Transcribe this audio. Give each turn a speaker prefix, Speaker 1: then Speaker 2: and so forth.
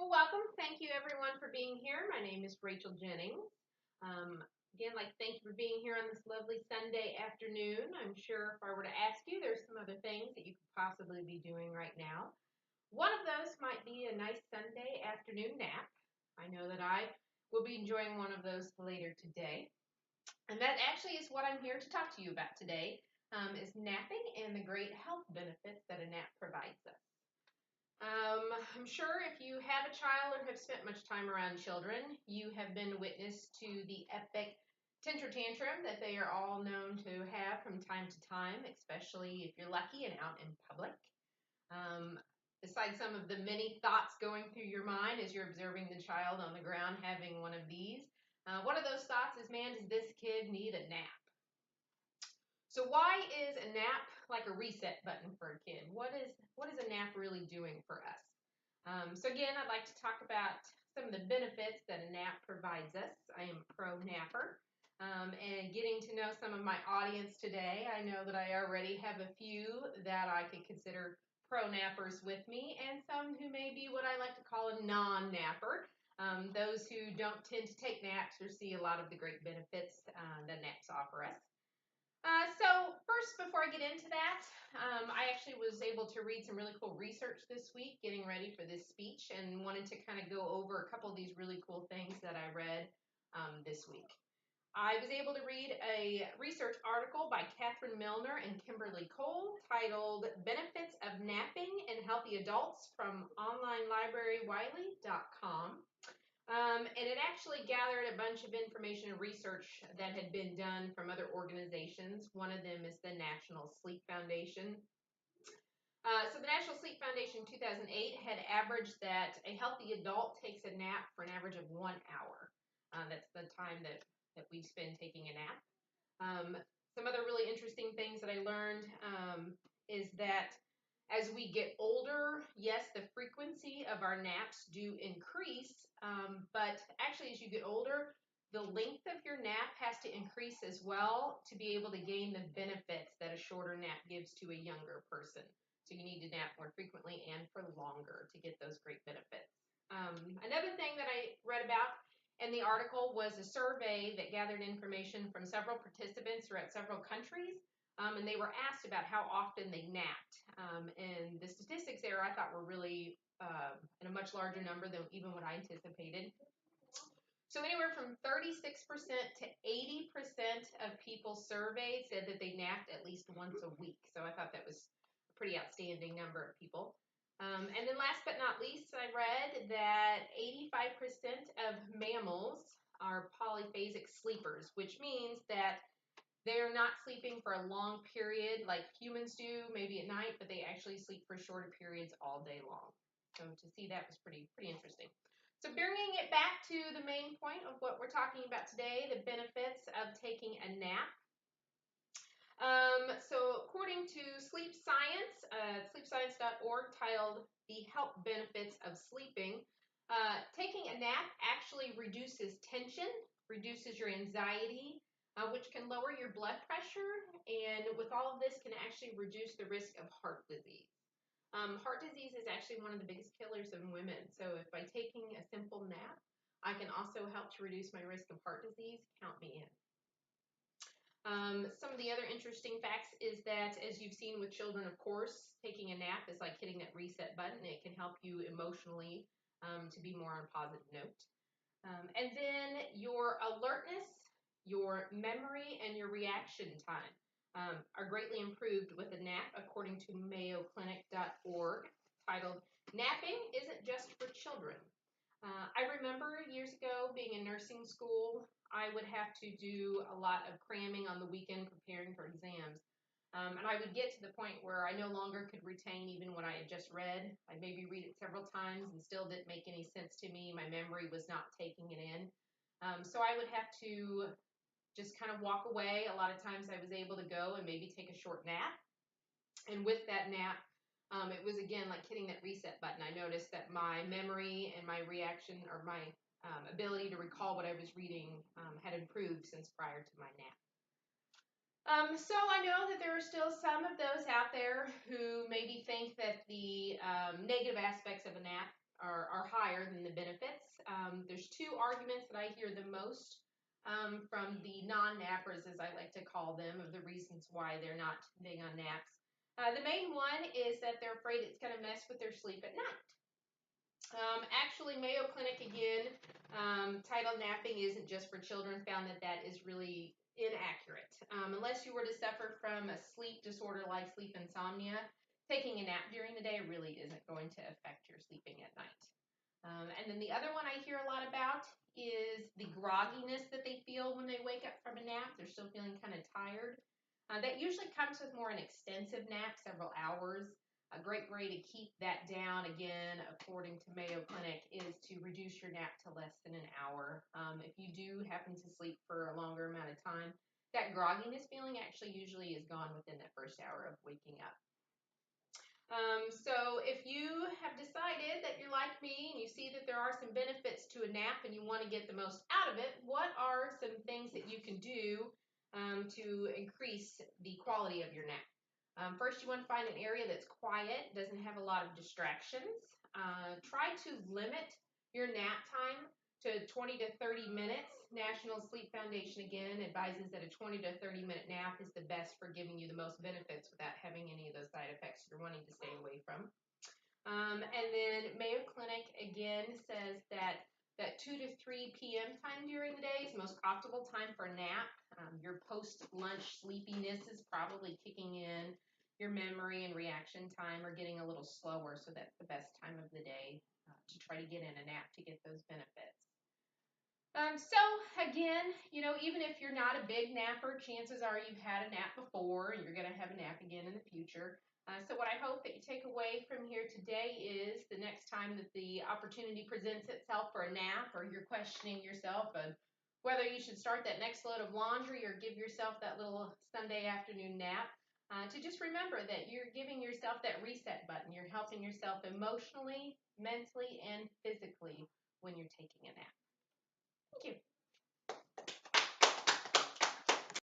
Speaker 1: Well, welcome. Thank you, everyone, for being here. My name is Rachel Jennings. Again, thank you for being here on this lovely Sunday afternoon. I'm sure if I were to ask you, there's some other things that you could possibly be doing right now. One of those might be a nice Sunday afternoon nap. I know that I will be enjoying one of those later today. And that actually is what I'm here to talk to you about today, is napping and the great health benefits that a nap provides us. I'm sure if you have a child or have spent much time around children, you have been witness to the epic temper tantrum that they are all known to have from time to time, especially if you're lucky and out in public. Besides some of the many thoughts going through your mind as you're observing the child on the ground having one of these, one of those thoughts is, man, does this kid need a nap? So why is a nap like a reset button for a kid? What is a nap really doing for us? So again, I'd like to talk about some of the benefits that a nap provides us. I am a pro napper. And getting to know some of my audience today, I know that I already have a few that I could consider pro nappers with me, and some who may be what I like to call a non-napper. Those who don't tend to take naps or see a lot of the great benefits that naps offer us. So first, before I get into that, I actually was able to read some really cool research this week, getting ready for this speech, and wanted to kind of go over a couple of these really cool things that I read this week. I was able to read a research article by Catherine Milner and Kimberly Cole titled Benefits of Napping in Healthy Adults from onlinelibrarywiley.com. And it actually gathered a bunch of information and research that had been done from other organizations. One of them is the National Sleep Foundation. So the National Sleep Foundation in 2008 had averaged that a healthy adult takes a nap for an average of 1 hour. That's the time that we spend taking a nap. Some other really interesting things that I learned is that as we get older, yes, the frequency of our naps do increase, but actually as you get older, the length of your nap has to increase as well to be able to gain the benefits that a shorter nap gives to a younger person. So you need to nap more frequently and for longer to get those great benefits. Another thing that I read about in the article was a survey that gathered information from several participants throughout several countries. And they were asked about how often they napped. And the statistics there I thought were really in a much larger number than even what I anticipated. So anywhere from 36% to 80% of people surveyed said that they napped at least once a week. So I thought that was a pretty outstanding number of people. And then last but not least, I read that 85% of mammals are polyphasic sleepers, which means that they're not sleeping for a long period like humans do, maybe at night, but they actually sleep for shorter periods all day long. So to see that was pretty interesting. So bringing it back to the main point of what we're talking about today, the benefits of taking a nap. So according to Sleep Science, sleepscience.org, titled The Health Benefits of Sleeping, taking a nap actually reduces tension, reduces your anxiety, which can lower your blood pressure, and with all of this can actually reduce the risk of heart disease. Heart disease is actually one of the biggest killers in women, so if by taking a simple nap, I can also help to reduce my risk of heart disease, count me in. Some of the other interesting facts is that, as you've seen with children, of course, taking a nap is like hitting that reset button. It can help you emotionally to be more on a positive note. And then your alertness, your memory, and your reaction time are greatly improved with a nap, according to mayoclinic.org, titled Napping Isn't Just for Children. I remember years ago being in nursing school, I would have to do a lot of cramming on the weekend preparing for exams. And I would get to the point where I no longer could retain even what I had just read. I'd maybe read it several times and still didn't make any sense to me. My memory was not taking it in. So I would have to just kind of walk away. A lot of times I was able to go and maybe take a short nap. And with that nap, it was again like hitting that reset button. I noticed that my memory and my reaction, or my ability to recall what I was reading, had improved since prior to my nap. So I know that there are still some of those out there who maybe think that the negative aspects of a nap are higher than the benefits. There's two arguments that I hear the most from the non-nappers, as I like to call them, of the reasons why they're not big on naps. The main one is that they're afraid it's going to mess with their sleep at night. Actually, Mayo Clinic, again, titled napping isn't just for children, found that that is really inaccurate. Unless you were to suffer from a sleep disorder like sleep insomnia, taking a nap during the day really isn't going to affect your sleeping at night. And then the other one I hear a lot about is the grogginess that they feel when they wake up from a nap. They're still feeling kind of tired. That usually comes with more an extensive nap, several hours. A great way to keep that down, again, according to Mayo Clinic, is to reduce your nap to less than an hour. If you do happen to sleep for a longer amount of time, that grogginess feeling actually usually is gone within that first hour of waking up. So if you have decided that you're like me and you see that there are some benefits to a nap and you want to get the most out of it, what are some things that you can do to increase the quality of your nap? First, you want to find an area that's quiet, doesn't have a lot of distractions. Try to limit your nap time to 20 to 30 minutes. National Sleep Foundation, again, advises that a 20 to 30-minute nap is the best for giving you the most benefits without having any of those side effects you're wanting to stay away from. And then Mayo Clinic, again, says that 2 to 3 p.m. time during the day is the most optimal time for a nap. Your post-lunch sleepiness is probably kicking in. Your memory and reaction time are getting a little slower, so that's the best time of the day to try to get in a nap to get those benefits. So again, even if you're not a big napper, chances are you've had a nap before and you're going to have a nap again in the future. So what I hope that you take away from here today is the next time that the opportunity presents itself for a nap, or you're questioning yourself of whether you should start that next load of laundry or give yourself that little Sunday afternoon nap, to just remember that you're giving yourself that reset button. You're helping yourself emotionally, mentally, and physically when you're taking a nap. Thank you.